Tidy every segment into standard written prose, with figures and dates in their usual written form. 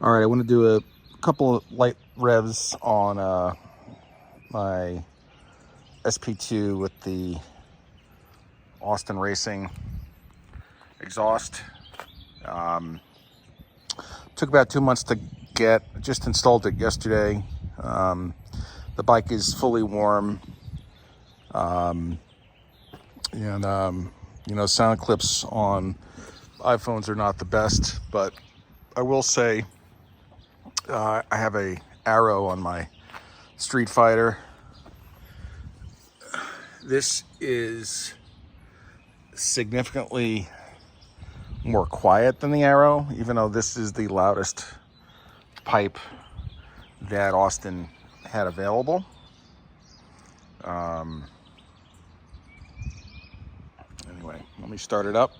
All right, I want to do a couple of light revs on my SP2 with the Austin Racing exhaust. Took about 2 months to get. Just installed it yesterday. The bike is fully warm, and sound clips on iPhones are not the best, but I will say I have a Arrow on my Street Fighter. This is significantly more quiet than the Arrow, even though this is the loudest pipe that Austin had available. Anyway, let me start it up.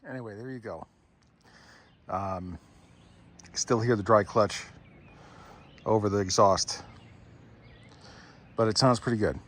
Anyway, there you go. Still hear the dry clutch over the exhaust, but it sounds pretty good.